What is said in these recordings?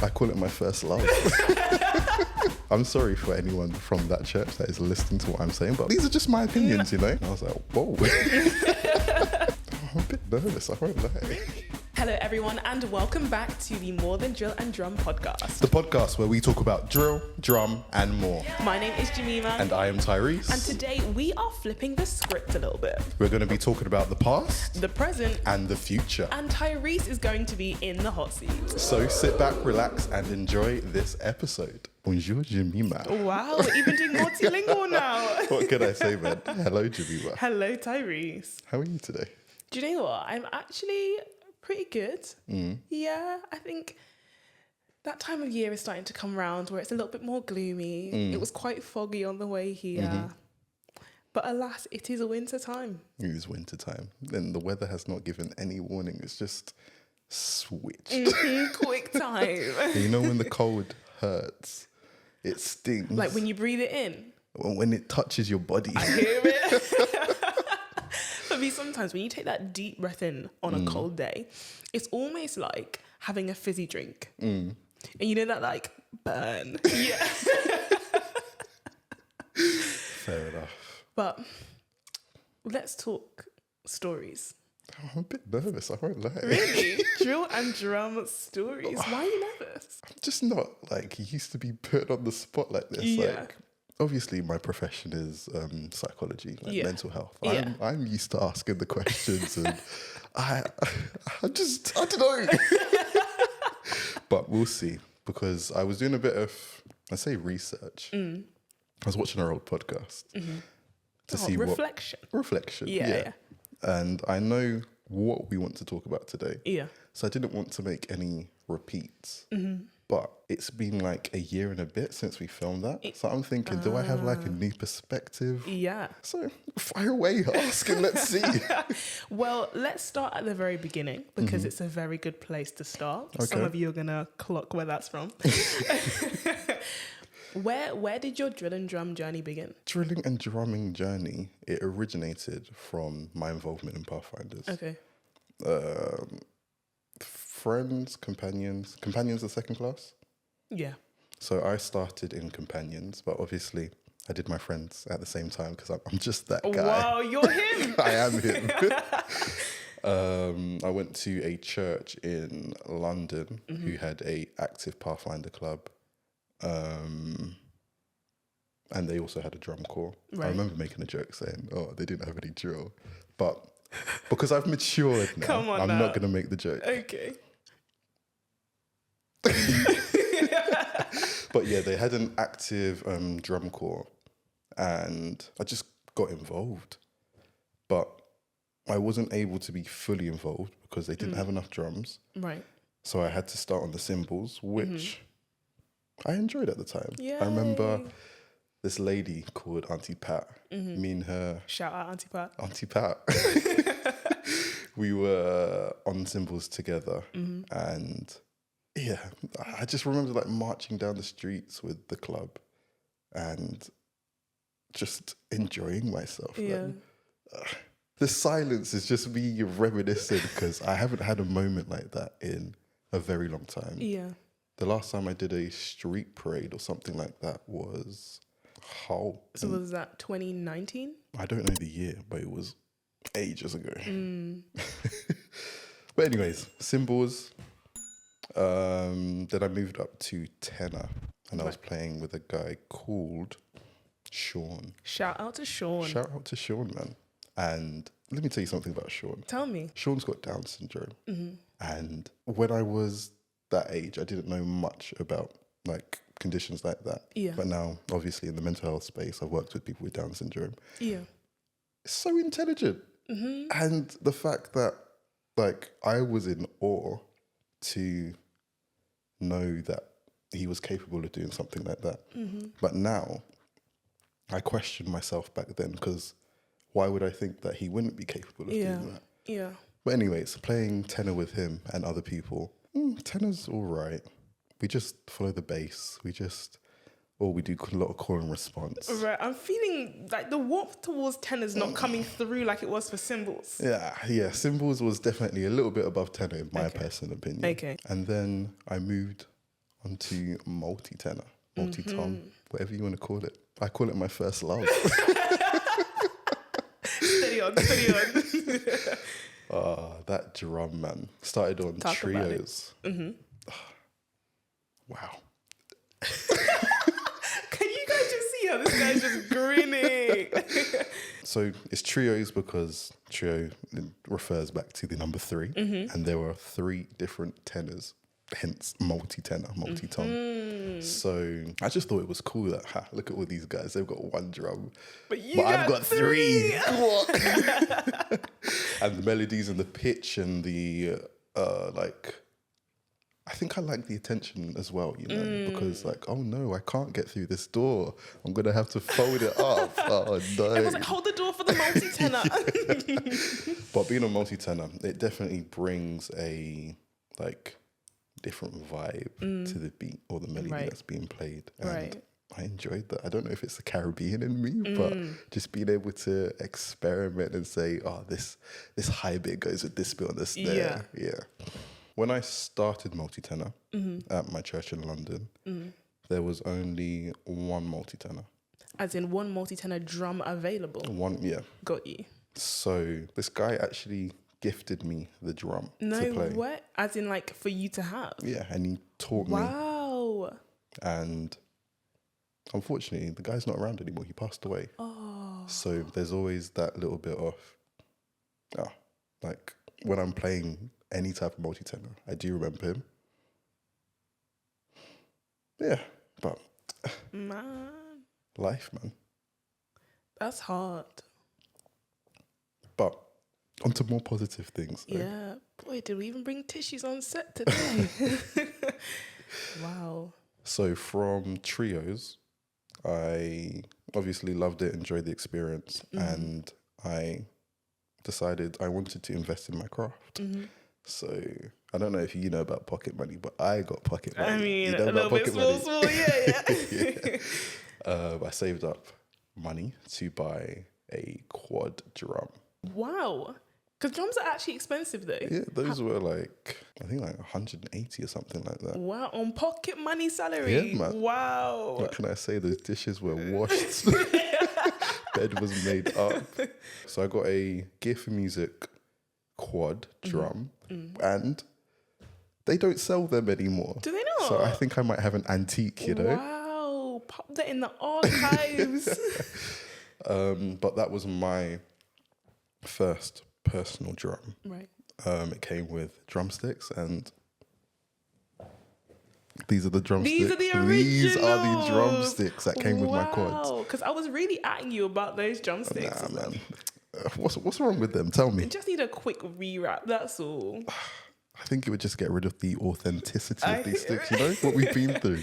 I call it my first love. I'm sorry for anyone from that church that is listening to what I'm saying, but these are just my opinions, you know? And I was like, whoa. I'm a bit nervous, I won't lie. Hello everyone and welcome back to the More Than Drill and Drum podcast. The podcast where we talk about drill, drum and more. My name is Jemima. And I am Tyreese. And today we are flipping the script a little bit. We're going to be talking about the past, the present, and the future. And Tyreese is going to be in the hot seat. So sit back, relax and enjoy this episode. Bonjour, Jemima. Wow, we're even doing multilingual now. What can I say, man? Hello, Jemima. Hello, Tyreese. How are you today? Do you know what? I'm actually pretty good. Yeah, I think that time of year is starting to come round where it's a little bit more gloomy. It was quite foggy on the way here. But alas, it is winter time. It is winter time. And the weather has not given any warning. It's just switched. Quick time. You know when the cold hurts, it stings. Like when you breathe it in. When it touches your body. I hear it. For me, sometimes when you take that deep breath in on a cold day, it's almost like having a fizzy drink. And you know that like burn. Yeah. Fair enough. But let's talk stories. I'm a bit nervous, I won't lie. Really? Drill and drum stories. Why are you nervous? I'm just not like used to be put on the spot like this. Yeah. Like, obviously my profession is psychology, like mental health. Yeah. I'm used to asking the questions and I don't know. But we'll see, because I was doing a bit of, I say research. I was watching our old podcast to see reflection. Reflection. Yeah. And I know what we want to talk about today. Yeah. So I didn't want to make any repeats. But it's been like a year and a bit since we filmed that. So I'm thinking, do I have like a new perspective? Yeah. So fire away, ask and let's see. Well, let's start at the very beginning because it's a very good place to start. Okay. Some of you are going to clock where that's from. Where did your drill and drum journey begin? Drilling and drumming journey, it originated from my involvement in Pathfinders. Okay. Friends, companions of second class. Yeah. So I started in companions, but obviously I did my friends at the same time because I'm just that guy. Wow, you're him. I am him. I went to a church in London who had a active Pathfinder club. And they also had a drum corps. Right. I remember making a joke saying, oh, they didn't have any drill. But because I've matured now, I'm not going to make the joke. Okay. But yeah, they had an active drum corps and I just got involved. But I wasn't able to be fully involved because they didn't have enough drums. Right. So I had to start on the cymbals, which I enjoyed at the time. Yay. I remember this lady called Auntie Pat. Me and her. Shout out Auntie Pat. Auntie Pat. We were on cymbals together. And yeah, I just remember like marching down the streets with the club and just enjoying myself. Yeah. The silence is just me reminiscing because I haven't had a moment like that in a very long time. Yeah. The last time I did a street parade or something like that was how? So was that 2019? I don't know the year, but it was ages ago. But anyways, cymbals. Then I moved up to tenor and I was playing with a guy called Sean. Shout out to Sean. Shout out to Sean, man. And let me tell you something about Sean. Tell me. Sean's got Down syndrome. And when I was that age, I didn't know much about like conditions like that. Yeah. But now, obviously, in the mental health space, I've worked with people with Down syndrome. Yeah. It's so intelligent. And the fact that like I was in awe to know that he was capable of doing something like that. But now I question myself back then because why would I think that he wouldn't be capable of doing that? Yeah. But anyways, playing tenor with him and other people, tenor's all right. We just follow the bass. We do a lot of call and response. Right, I'm feeling like the warmth towards tenors not coming through like it was for cymbals. Yeah. Cymbals was definitely a little bit above tenor in my personal opinion. Okay. And then I moved onto multi-tenor, multi-tom, whatever you want to call it. I call it my first love. Steady on, steady on. That drum, man. Started on Talk about it. trios. Wow. Can you guys just see how this guy's just grinning? So it's trios because trio refers back to the number 3, and there were 3 different tenors, hence multi-tenor, multi-tom. So I just thought it was cool that, look at all these guys, they've got 1 drum, But I've got 3. What? And the melodies and the pitch and the I think I like the attention as well, you know, because like, oh no, I can't get through this door. I'm going to have to fold it up. Oh no. Everyone's like, hold the door for the multi-tenor. But being a multi-tenor, it definitely brings a like different vibe to the beat or the melody that's being played. And I enjoyed that. I don't know if it's the Caribbean in me, but just being able to experiment and say, oh, this high bit goes with this bit on the snare. Yeah. When I started multi-tenor at my church in London, there was only 1 multi-tenor. As in 1 multi-tenor drum available? 1, yeah. Got you. So this guy actually gifted me the drum to play. No, what? As in like for you to have? Yeah, and he taught me. Wow. And unfortunately, the guy's not around anymore. He passed away. Oh. So there's always that little bit of, like when I'm playing any type of multi-tenor, I do remember him. Yeah, but Man, life, man. that's hard. But onto more positive things. Though. Yeah. Boy, did we even bring tissues on set today? Wow. So from trios, I obviously loved it, enjoyed the experience, and I decided I wanted to invest in my craft. So I don't know if you know about pocket money, but I got pocket money. I mean, you know a little bit small, yeah. I saved up money to buy a quad drum. Wow. Because drums are actually expensive though. Yeah, those were like, I think like 180 or something like that. Wow, on pocket money salary. Yeah, man. Wow. What can I say? Those dishes were washed. Bed was made up. So I got a Gear for Music quad drum, and they don't sell them anymore. Do they not? So I think I might have an antique, you know? Wow, pop that in the archives. But that was my first personal drum. Right. It came with drumsticks, and these are the drumsticks. These are the originals. These are the drumsticks that came with my quads. Wow, because I was really atting you about those drumsticks. Nah, man. What's wrong with them? Tell me. You just need a quick rewrap, that's all. I think it would just get rid of the authenticity of these sticks, you know, what we've been through.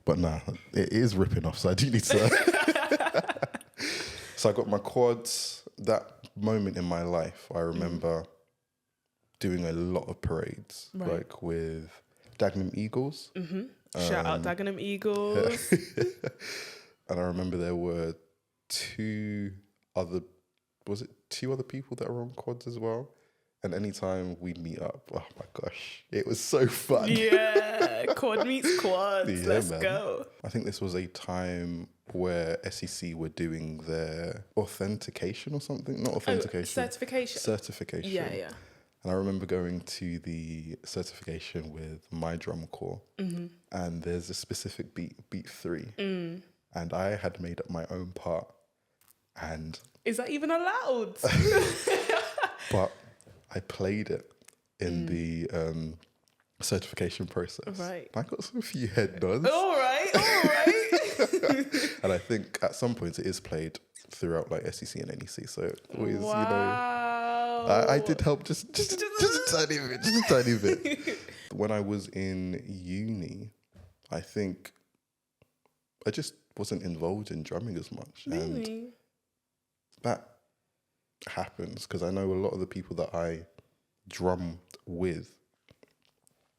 But nah, it is ripping off, so I do need to. So I got my quads. That moment in my life, I remember doing a lot of parades, like with Dagenham Eagles. Shout out Dagenham Eagles. And I remember there were 2 other people that were on quads as well. And anytime we'd meet up, oh my gosh, it was so fun. Yeah, quad meets quads. Yeah, Let's man. go. I think this was a time where SEC were doing their authentication or something. Not authentication. Certification. Certification. Yeah. And I remember going to the certification with my drum corps, and there's a specific beat 3, and I had made up my own part. And is that even allowed? but I played it in the certification process. Right. I got some few head nods. All right. And I think at some points it is played throughout like SEC and NEC. So always, Wow. you know, I did help just a tiny bit. When I was in uni, I think I just wasn't involved in drumming as much. Really? And that happens because I know a lot of the people that I drummed with,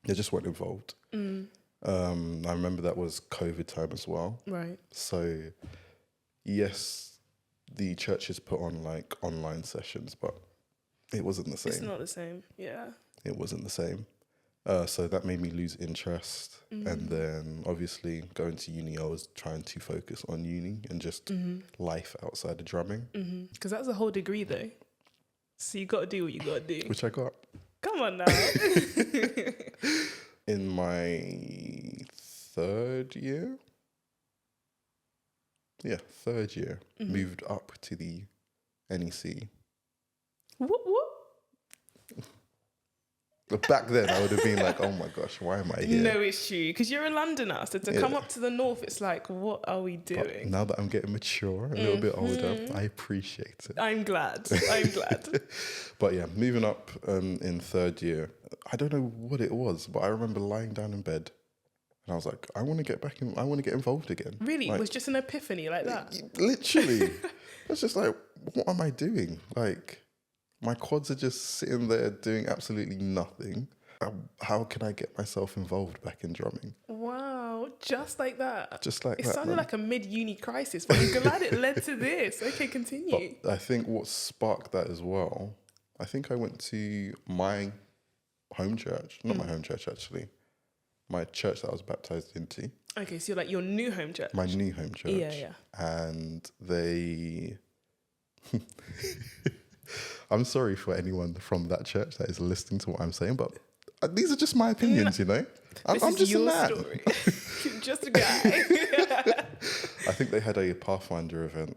they just weren't involved. I remember that was COVID time as well. Right. So yes, the churches put on like online sessions, but it wasn't the same. It's not the same. Yeah. It wasn't the same. So that made me lose interest. And then obviously going to uni, I was trying to focus on uni and just life outside of drumming. Because that's a whole degree though. So you got to do what you got to do. Which I got. Come on now. In my third year. Yeah, third year. Moved up to the NEC. What? But back then, I would have been like, oh my gosh, why am I here? No, it's true. Because you're a Londoner. So to come up to the north, it's like, what are we doing? But now that I'm getting mature, a little bit older, I appreciate it. I'm glad. But yeah, moving up in third year, I don't know what it was, but I remember lying down in bed and I was like, I want to get back in, I want to get involved again. Really? Like, It was just an epiphany like that? Literally. It's just like, what am I doing? Like, my quads are just sitting there doing absolutely nothing. How can I get myself involved back in drumming? Wow, just like that. Just like it that. sounded like a mid-uni crisis, but I'm glad it led to this. Okay, continue. But I think what sparked that as well, I think I went to my home church, not my home church actually, my church that I was baptized into. Okay, so you're like your new home church. My new home church. Yeah. And they... I'm sorry for anyone from that church that is listening to what I'm saying, but these are just my opinions, you know? I'm just your a man. Story. Just a guy. I think they had a Pathfinder event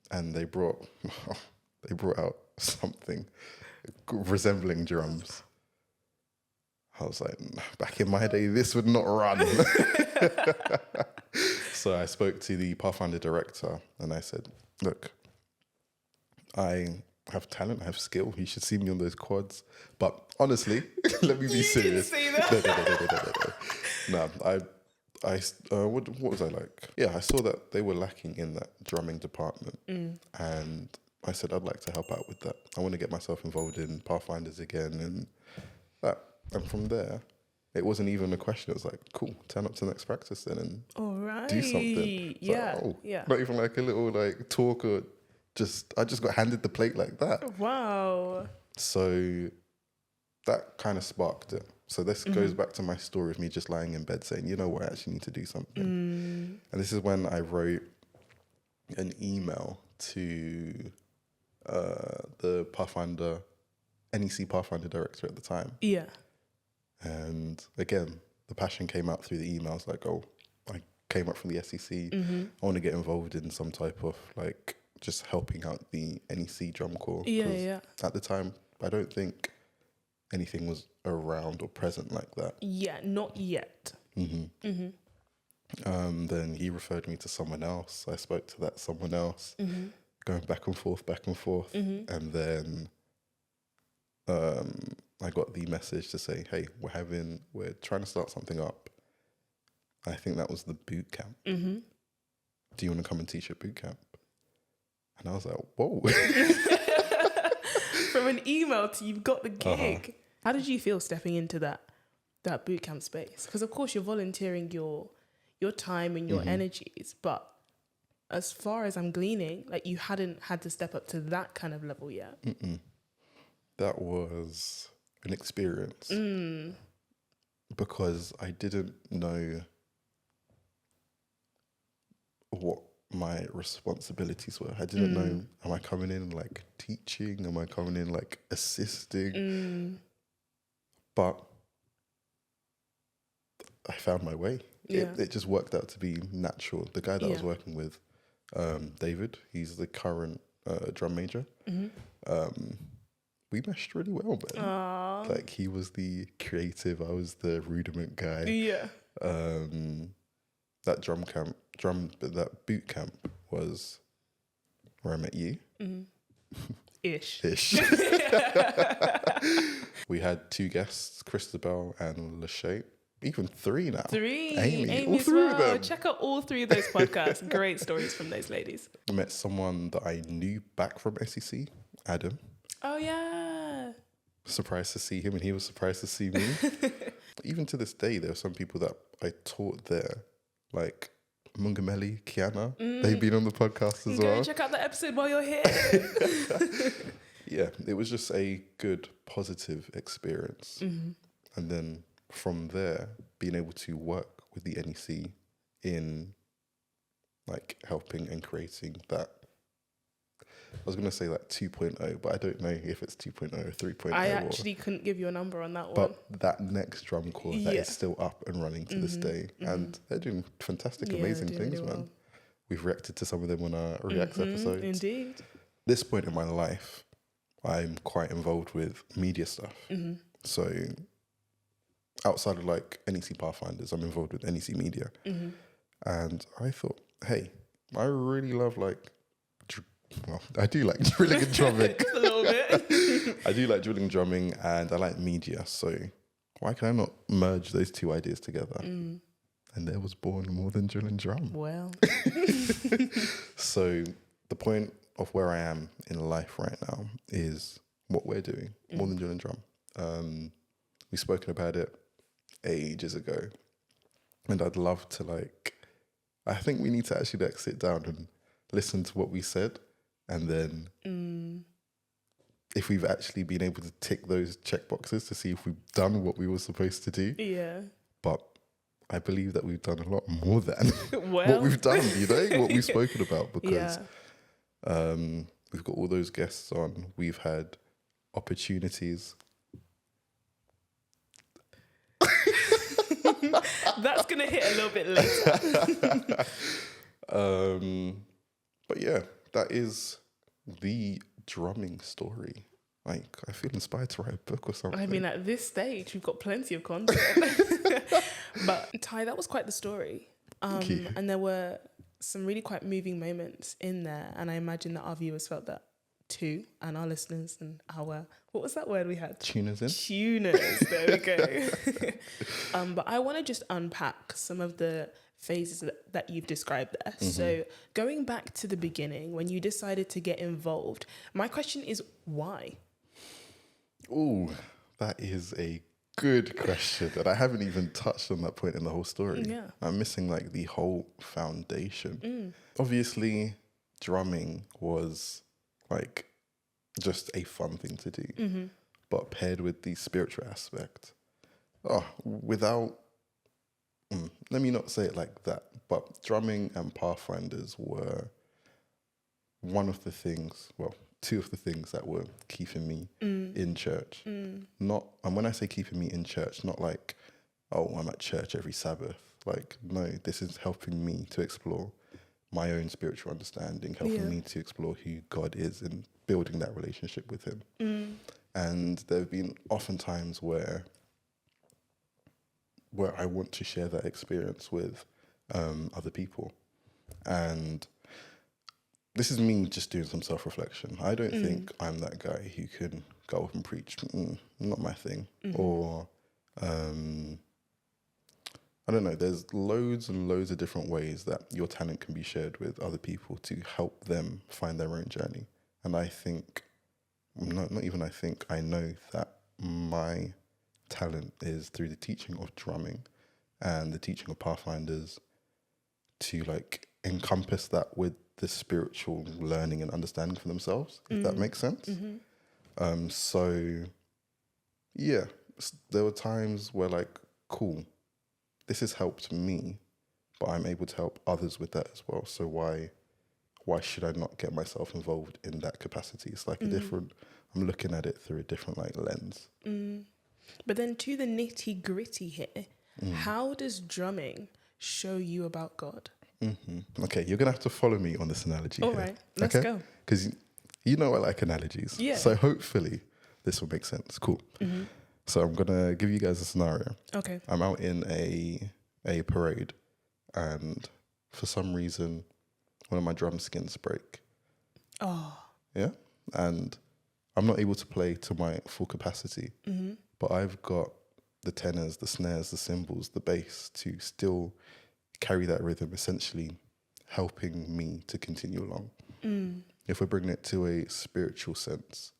and they brought out something resembling drums. I was like, back in my day, this would not run. So I spoke to the Pathfinder director and I said, look, I have talent, I have skill. You should see me on those quads. But honestly, let me be serious. Didn't say that. No, what was I like? Yeah, I saw that they were lacking in that drumming department. And I said, I'd like to help out with that. I want to get myself involved in Pathfinders again and that. And from there, it wasn't even a question. It was like, cool, turn up to the next practice then and do something. Yeah. Not even like a little like talk or I just got handed the plate like that. Wow. So that kind of sparked it. So this goes back to my story of me just lying in bed saying, you know what, I actually need to do something. And this is when I wrote an email to the Pathfinder, NEC Pathfinder director at the time. Yeah. And again, the passion came out through the emails like, oh, I came up from the SEC. I want to get involved in some type of like just helping out the NEC drum corps. Yeah. At the time, I don't think anything was around or present like that. Yeah, not yet. Then he referred me to someone else. I spoke to that someone else, going back and forth. And then I got the message to say, hey, we're trying to start something up. I think that was the boot camp. Do you want to come and teach at boot camp? And I was like, whoa. From an email to you've got the gig. How did you feel stepping into that boot camp space? Because of course you're volunteering your time and your energies, but as far as I'm gleaning, like you hadn't had to step up to that kind of level yet. That was an experience because I didn't know what my responsibilities were. I didn't know, am I coming in like teaching? Am I coming in like assisting? But I found my way. Yeah. It just worked out to be natural. The guy that I was working with, David, he's the current drum major. We meshed really well, man. Aww. Like he was the creative, I was the rudiment guy. Yeah. That that boot camp was where I met you. Ish. We had 2 guests, Christabel and Lachey. Even 3 now. 3. Amy all as 3 well. of them. Check out all 3 of those podcasts. Great stories from those ladies. I met someone that I knew back from SEC, Adam. Oh, yeah. Surprised to see him and he was surprised to see me. Even to this day, there are some people that I taught there, like Mungameli, Kiana. They've been on the podcast as well. Go check out the episode while you're here. Yeah, it was just a good, positive experience. And then from there, being able to work with the NEC in like helping and creating that. I was going to say like 2.0, but I don't know if it's 2.0 or 3.0. I actually couldn't give you a number on that one. But that next drum corps that is still up and running to this day. And they're doing fantastic, amazing things, really man. well. We've reacted to some of them on our Reacts episodes. Indeed. This point in my life, I'm quite involved with media stuff. So outside of like NEC Pathfinders, I'm involved with NEC Media. And I thought, hey, I really love like, well, I do like drilling and drumming. Just a little bit. I do like drilling and drumming and I like media. So why can I not merge those two ideas together? And there was born More Than Drill and Drum. Well. So the point of where I am in life right now is what we're doing, More Than Drill and Drum. We've spoken about it ages ago. And I'd love to like, I think we need to actually like sit down and listen to what we said. And then if we've actually been able to tick those check boxes to see if we've done what we were supposed to do. Yeah. But I believe that we've done a lot more than Well. what we've done, you know, what we've spoken about, because Yeah. we've got all those guests on. We've had opportunities. That's going to hit a little bit later. But yeah, that is the drumming story. Like, I feel inspired to write a book or something. I mean, at this stage, we've got plenty of content. But Ty, that was quite the story. Thank you. And there were some really quite moving moments in there. And I imagine that our viewers felt that too. And our listeners and our, what was that word we had? Tuners in. Tuners. There we go. But I want to just unpack some of the phases that you've described there. So going back to the beginning, when you decided to get involved, my question is why? Oh, that is a good question. And I haven't even touched on that point in the whole story. Yeah. I'm missing like the whole foundation. Obviously, drumming was like just a fun thing to do. But paired with the spiritual aspect, without, let me not say it like that, but drumming and Pathfinders were one of the things, well, two of the things that were keeping me in church. Not, and when I say keeping me in church, not like, oh, I'm at church every Sabbath. Like, no, this is helping me to explore my own spiritual understanding, helping me to explore who God is and building that relationship with him. And there have been often times where I want to share that experience with other people. And this is me just doing some self-reflection. I don't think I'm that guy who can go up and preach. Not my thing. Or, I don't know, there's loads and loads of different ways that your talent can be shared with other people to help them find their own journey. And I think, not even I think, I know that my talent is through the teaching of drumming and the teaching of Pathfinders to like encompass that with the spiritual learning and understanding for themselves, if that makes sense. So yeah, there were times where like, cool, this has helped me, but I'm able to help others with that as well. So why should I not get myself involved in that capacity? It's like a different, I'm looking at it through a different like lens. But then to the nitty gritty here, how does drumming show you about God? Okay, you're gonna have to follow me on this analogy. All here. right, let's go. Because you know I like analogies. Yeah. So hopefully this will make sense. Cool. So I'm gonna give you guys a scenario. Okay. I'm out in a parade, and for some reason, one of my drum skins break. Oh. Yeah, and I'm not able to play to my full capacity. But I've got the tenors, the snares, the cymbals, the bass to still carry that rhythm, essentially helping me to continue along. If we're bringing it to a spiritual sense,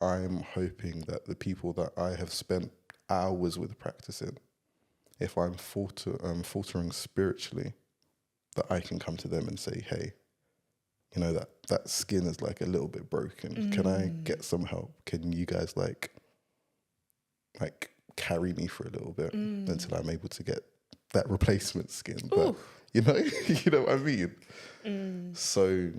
I'm hoping that the people that I have spent hours with practicing, if I'm faltering spiritually, that I can come to them and say, hey, you know, that skin is like a little bit broken. Can I get some help? Can you guys like carry me for a little bit until I'm able to get that replacement skin. But you know, you know what I mean? So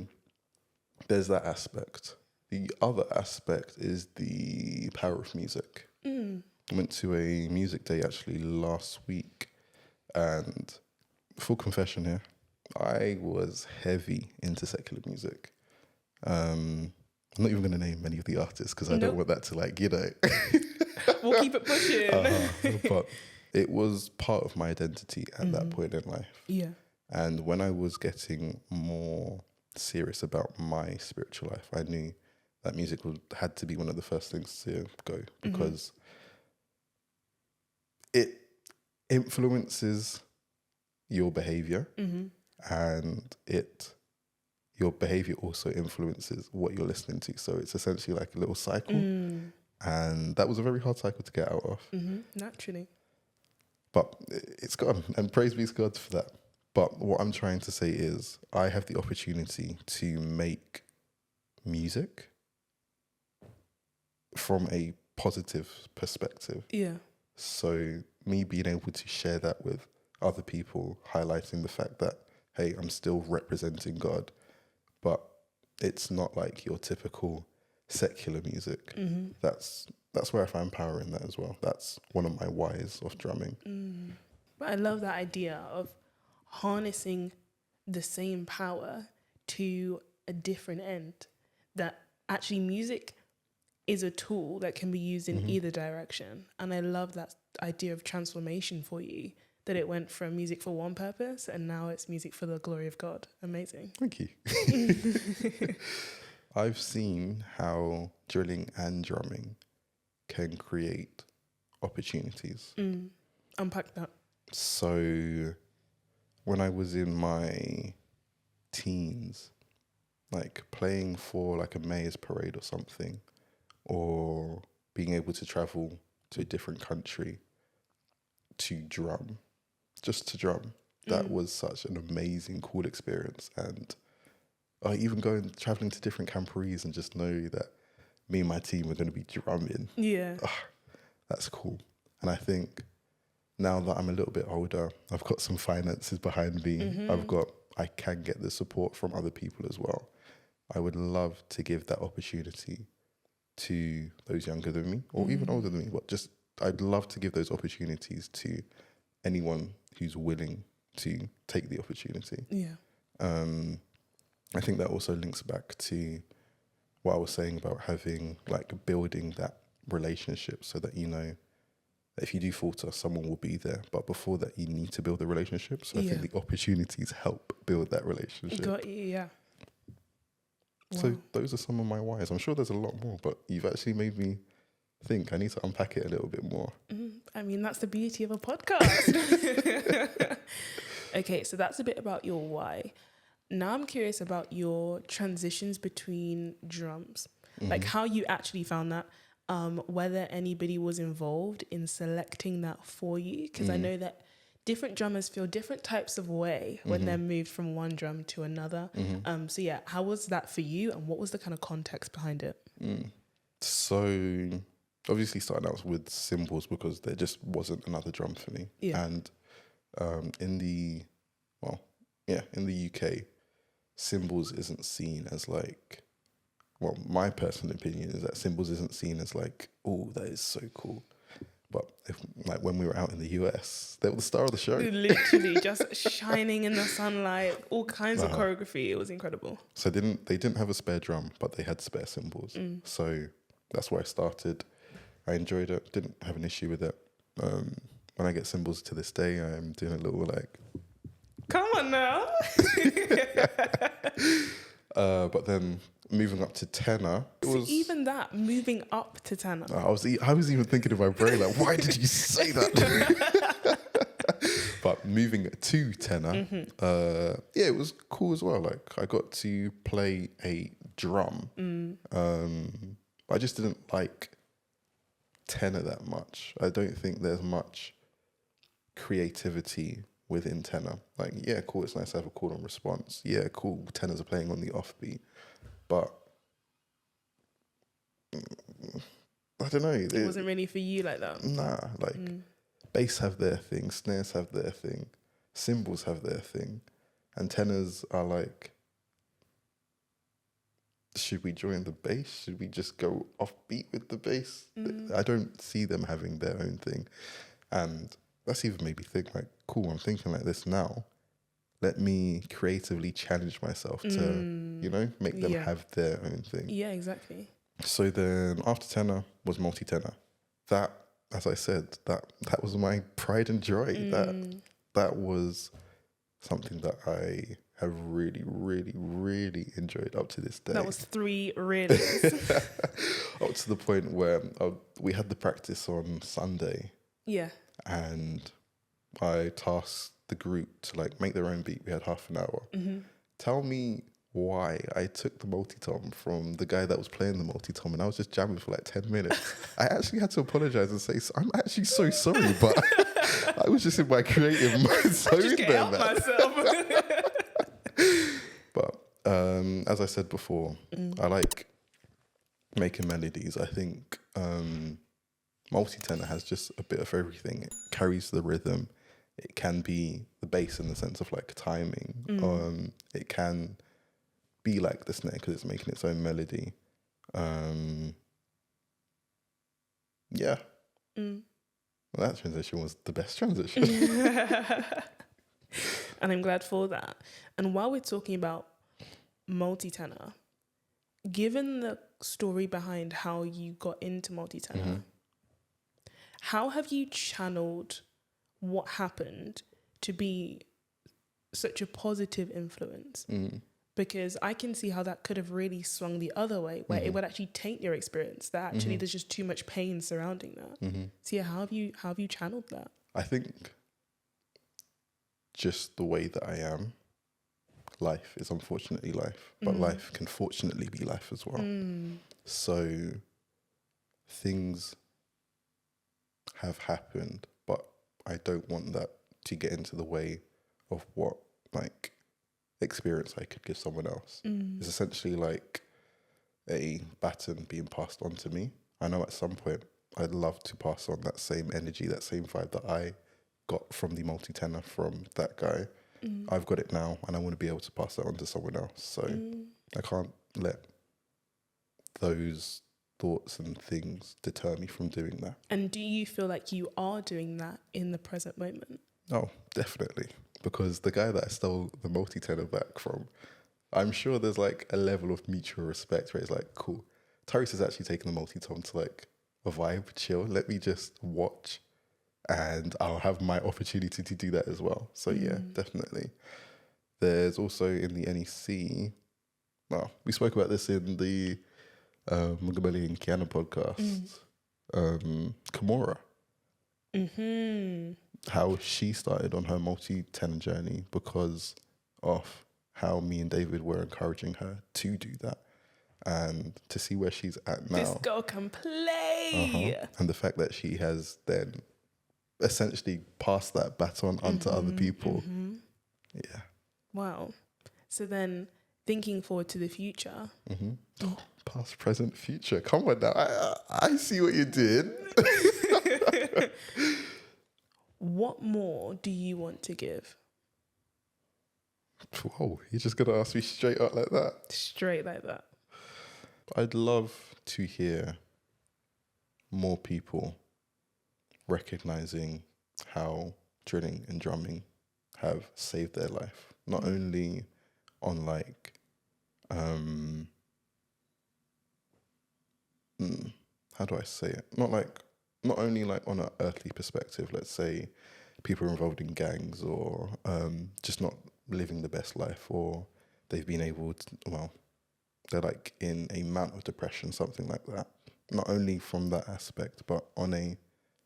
there's that aspect. The other aspect is the power of music. I went to a music day actually last week, and full confession here, I was heavy into secular music. I'm not even going to name many of the artists because I don't want that to, like, you know. We'll keep it pushing. But it was part of my identity at that point in life. Yeah. And when I was getting more serious about my spiritual life, I knew that music had to be one of the first things to go, because it influences your behavior, and your behavior also influences what you're listening to. So it's essentially like a little cycle. And that was a very hard cycle to get out of. Naturally. But it's gone, and praise be to God for that. But what I'm trying to say is I have the opportunity to make music from a positive perspective. Yeah. So me being able to share that with other people, highlighting the fact that, hey, I'm still representing God, but it's not like your typical secular music. That's where I find power in that as well. That's one of my whys of drumming. But I love that idea of harnessing the same power to a different end. That actually music is a tool that can be used in either direction. And I love that idea of transformation for you, that it went from music for one purpose and now it's music for the glory of God. Amazing. Thank you. I've seen how drilling and drumming can create opportunities. Unpack that. So when I was in my teens, like playing for like a mayor's parade or something, or being able to travel to a different country to drum, just to drum, that was such an amazing, cool experience. And even traveling to different camporees and just know that me and my team are going to be drumming. Yeah. That's cool. And I think now that I'm a little bit older, I've got some finances behind me. I can get the support from other people as well. I would love to give that opportunity to those younger than me, or even older than me, but just I'd love to give those opportunities to anyone who's willing to take the opportunity. Yeah. I think that also links back to what I was saying about having, like, building that relationship, so that you know that if you do falter, someone will be there. But before that, you need to build a relationship. So I think the opportunities help build that relationship. Got you, yeah. So those are some of my whys. I'm sure there's a lot more, but you've actually made me think I need to unpack it a little bit more. I mean, that's the beauty of a podcast. Okay, so that's a bit about your why. Now I'm curious about your transitions between drums, like how you actually found that, whether anybody was involved in selecting that for you, because I know that different drummers feel different types of way when they're moved from one drum to another. So yeah, how was that for you, and what was the kind of context behind it? So obviously starting out with cymbals, because there just wasn't another drum for me. Yeah. And in the UK, cymbals isn't seen as like, well, my personal opinion is that cymbals isn't seen as like, oh, that is so cool. But when we were out in the US, they were the star of the show. Literally just shining in the sunlight, all kinds of choreography. It was incredible. So they didn't have a spare drum, but they had spare cymbals. So that's where I started. I enjoyed it. Didn't have an issue with it. When I get cymbals to this day, I'm doing a little like. Come on now. But then moving up to tenor, Even that, moving up to tenor. I was even thinking in my brain, like, why did you say that? But moving to tenor, it was cool as well. Like, I got to play a drum. I just didn't like tenor that much. I don't think there's much creativity within tenor. Like, yeah, cool, it's nice to have a call and response. Yeah, cool, tenors are playing on the offbeat. But I don't know. It wasn't really for you like that. Nah, like bass have their thing, snares have their thing, cymbals have their thing, and tenors are like, should we join the bass? Should we just go offbeat with the bass? I don't see them having their own thing. And that's even made me think like, cool, I'm thinking like this now. Let me creatively challenge myself to, you know, make them have their own thing. Yeah, exactly. So then after tenor was multi-tenor. That, as I said, that was my pride and joy. That was something that I have really, really, really enjoyed up to this day. That was 3 realies. Up to the point where we had the practice on Sunday. Yeah. And I tasked the group to like make their own beat. We had half an hour. Tell me why I took the multi-tom from the guy that was playing the multi-tom and I was just jamming for like 10 minutes. I actually had to apologize and say, I'm actually so sorry, but I was just in my creative mode. So I just can't help myself. But as I said before, I like making melodies. I think multi-tenor has just a bit of everything. It carries the rhythm. It can be the bass in the sense of like timing. It can be like the snare because it's making its own melody. Yeah. Well, that transition was the best transition. And I'm glad for that. And while we're talking about multi-tenor, given the story behind how you got into multi-tenor, how have you channeled what happened to be such a positive influence? Because I can see how that could have really swung the other way, where it would actually taint your experience, that actually there's just too much pain surrounding that. So yeah, how have you channeled that? I think just the way that I am, life is unfortunately life, but life can fortunately be life as well. So things have happened, but I don't want that to get into the way of what like experience I could give someone else. It's essentially like a baton being passed on to me. I know at some point I'd love to pass on that same energy, that same vibe that I got from the multi-tenor from that guy. I've got it now and I want to be able to pass that on to someone else. So I can't let those thoughts and things deter me from doing that. And do you feel like you are doing that in the present moment? Oh, definitely. Because the guy that I stole the multi-tenor back from, I'm sure there's like a level of mutual respect where it's like, cool, Tyreese is actually taking the multi-tom to like a vibe, chill. Let me just watch and I'll have my opportunity to do that as well. So yeah, definitely. There's also in the NEC, well, we spoke about this in the Mugabeli and Kiana podcast, Kimura. How she started on her multi-tenor journey because of how me and David were encouraging her to do that. And to see where she's at now. This girl can play. And the fact that she has then essentially passed that baton onto other people. Yeah. Wow. So then thinking forward to the future. Past, present, future. Come on now. I see what you did. What more do you want to give? Whoa, you're just going to ask me straight up like that? Straight like that. I'd love to hear more people recognizing how drilling and drumming have saved their life. Not only on like, how do I say it? Not only like on an earthly perspective, let's say people are involved in gangs or just not living the best life, or they've been able to, well, they're like in a amount of depression, something like that. Not only from that aspect, but on a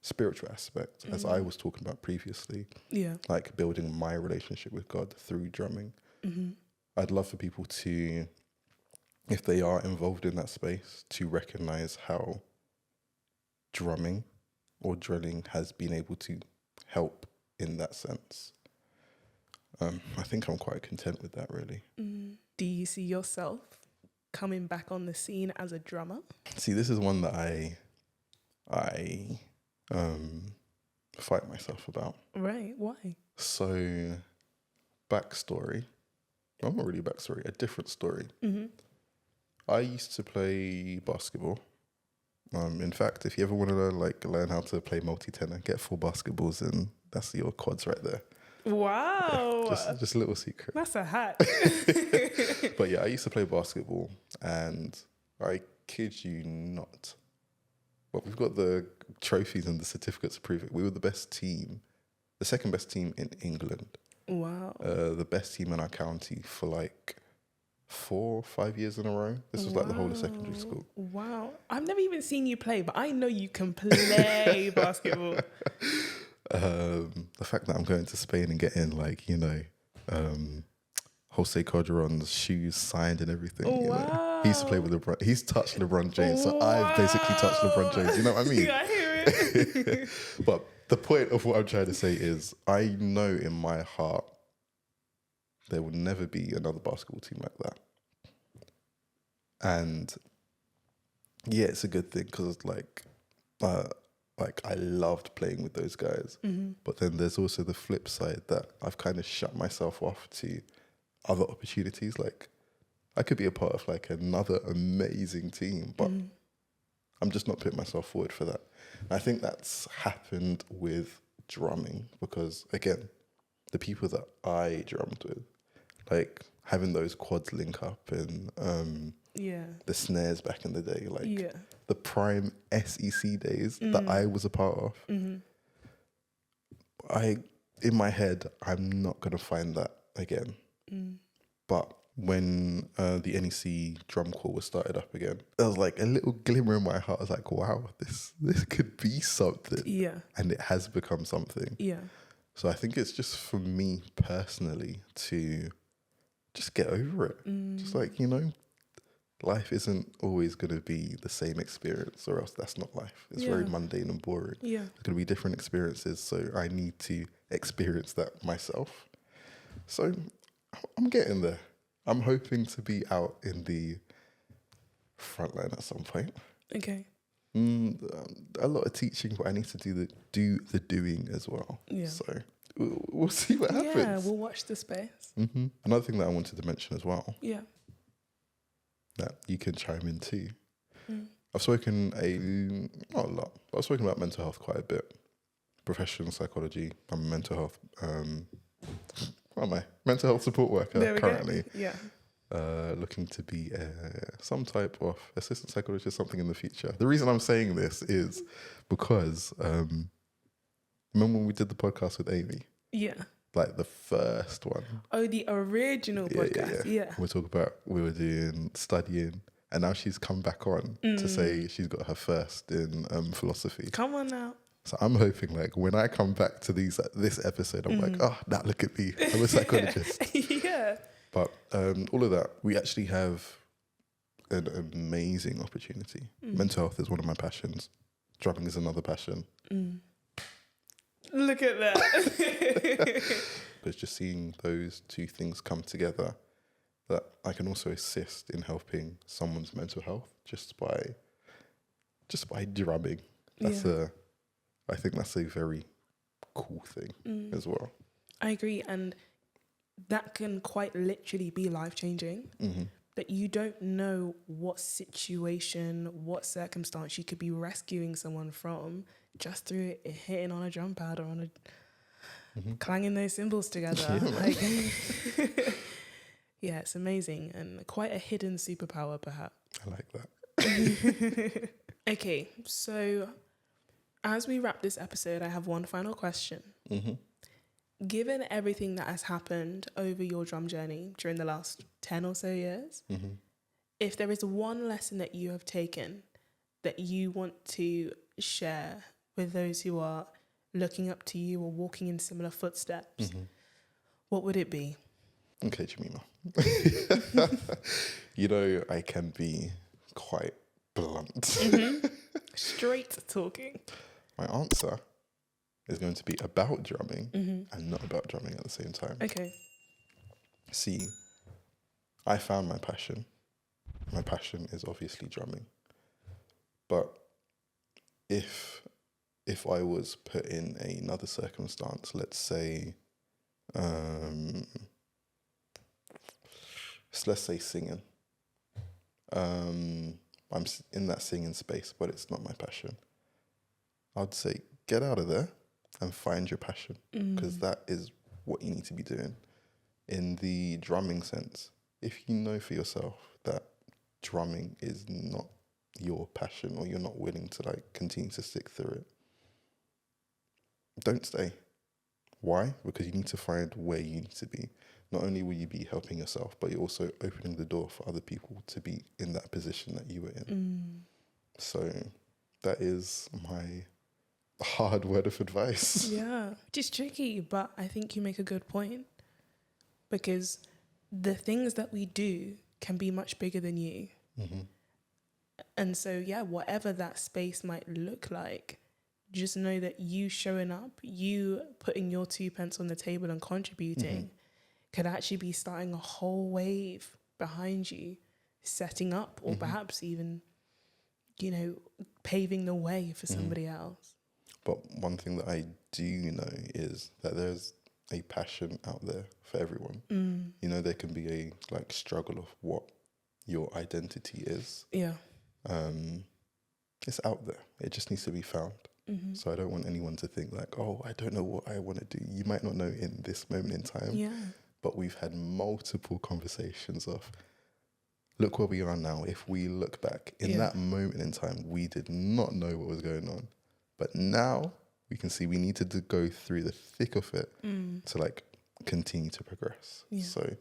spiritual aspect, as I was talking about previously. Yeah. Like building my relationship with God through drumming. I'd love for people to, if they are involved in that space, to recognize how drumming or drilling has been able to help in that sense. I think I'm quite content with that, really. Do you see yourself coming back on the scene as a drummer? See, this is one that I I fight myself about. Right. Why? So, backstory. Well, not really backstory, a different story. Mm-hmm. I used to play basketball. In fact, if you ever want to learn how to play multi-tenor, get 4 basketballs and that's your quads right there. Wow. Just a little secret. That's a hack. But yeah, I used to play basketball, and I kid you not. Well, we've got the trophies and the certificates to prove it. We were the best team, the second best team in England. Wow. The best team in our county for like 4 or 5 years in a row. This was like the whole of secondary school. Wow. I've never even seen you play, but I know you can play basketball. The fact that I'm going to Spain and getting Jose Calderon's shoes signed and everything. Wow. He used to play with LeBron. He's touched LeBron James, so I've basically touched LeBron James. You know what I mean? Yeah, I hear it. But the point of what I'm trying to say is, I know in my heart there will never be another basketball team like that. And yeah, it's a good thing because I loved playing with those guys. Mm-hmm. But then there's also the flip side that I've kind of shut myself off to other opportunities. Like, I could be a part of like another amazing team, but I'm just not putting myself forward for that. And I think that's happened with drumming because, again, the people that I drummed with, like having those quads link up and the snares back in the day, like the prime SEC days that I was a part of. Mm-hmm. In my head, I'm not going to find that again. But when the NEC drum corps was started up again, there was like a little glimmer in my heart. I was like, wow, this could be something. Yeah. And it has become something. Yeah. So I think it's just for me personally to just get over it. Just like, life isn't always going to be the same experience, or else that's not life. It's very mundane and boring. Yeah. There's going to be different experiences, so I need to experience that myself. So I'm getting there. I'm hoping to be out in the front line at some point. Okay. A lot of teaching, but I need to do the doing as well. Yeah. So we'll see what happens. Yeah, we'll watch the space. Mm-hmm. Another thing that I wanted to mention as well. Yeah. That you can chime in too. I've spoken not a lot, but I've spoken about mental health quite a bit. Professional psychology. I'm a mental health. What am I? Mental health support worker currently. Yeah. Looking to be some type of assistant psychologist, something in the future. The reason I'm saying this is because remember when we did the podcast with Amy? Yeah. Like the first one. Oh, the original podcast. Yeah. We were doing studying, and now she's come back on to say she's got her first in philosophy. Come on now. So I'm hoping like when I come back to this episode, I'm like, oh, now look at me. I'm a psychologist. Yeah. But all of that, we actually have an amazing opportunity. Mental health is one of my passions. Drumming is another passion. Look at that. But it's just seeing those two things come together that I can also assist in helping someone's mental health just by drumming. I think that's a very cool thing as well. I agree, and that can quite literally be life-changing. But you don't know what situation, what circumstance you could be rescuing someone from just through hitting on a drum pad or on clanging those cymbals together. Yeah, it's amazing and quite a hidden superpower, perhaps. I like that. Okay, so as we wrap this episode, I have one final question. Given everything that has happened over your drum journey during the last 10 or so years, if there is one lesson that you have taken that you want to share with those who are looking up to you or walking in similar footsteps, what would it be? Okay, Jemima. I can be quite blunt. Straight talking. My answer is going to be about drumming and not about drumming at the same time. Okay. See, I found my passion. My passion is obviously drumming. But if I was put in another circumstance, let's say, let's say singing. I'm in that singing space, but it's not my passion. I'd say get out of there and find your passion, because that is what you need to be doing. In the drumming sense, if you know for yourself that drumming is not your passion, or you're not willing to like continue to stick through it, don't stay. Why? Because you need to find where you need to be. Not only will you be helping yourself, but you're also opening the door for other people to be in that position that you were in. So that is my hard word of advice. Yeah, which is tricky, but I think you make a good point, because the things that we do can be much bigger than you. And so, yeah, whatever that space might look like, just know that you showing up, you putting your 2 pence on the table and contributing could actually be starting a whole wave behind you, setting up, or perhaps even, you know, paving the way for somebody else. But one thing that I do know is that there's a passion out there for everyone. You know, there can be a like struggle of what your identity is. Yeah. It's out there. It just needs to be found. So I don't want anyone to think like, oh, I don't know what I want to do. You might not know in this moment in time. Yeah. But we've had multiple conversations of, look where we are now. If we look back, in that moment in time, we did not know what was going on. But now we can see we needed to go through the thick of it to like continue to progress. Yeah. So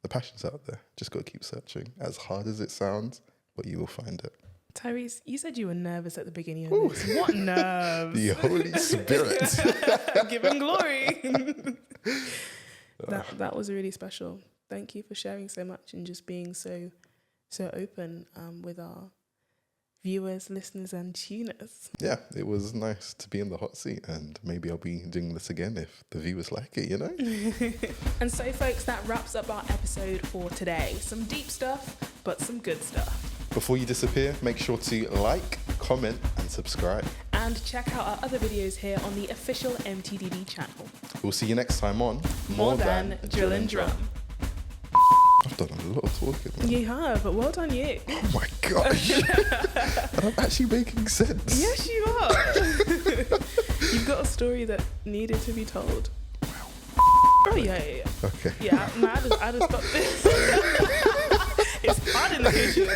the passion's out there. Just got to keep searching. As hard as it sounds, but you will find it. Tyreese, you said you were nervous at the beginning of this. What nerves? The Holy Spirit. Give him glory. That was really special. Thank you for sharing so much and just being so open with our viewers, listeners, and tuners. Yeah, it was nice to be in the hot seat, and maybe I'll be doing this again if the viewers like it, you know? And so, folks, that wraps up our episode for today. Some deep stuff, but some good stuff. Before you disappear, make sure to like, comment, and subscribe. And check out our other videos here on the official MTDD channel. We'll see you next time on More Than Drill and Drum. I've done a lot of talking. You have, but well done you. Oh my gosh. And I'm actually making sense. Yes, you are. You've got a story that needed to be told. Oh, yeah. Okay. Yeah, I just got this. It's hot in the kitchen.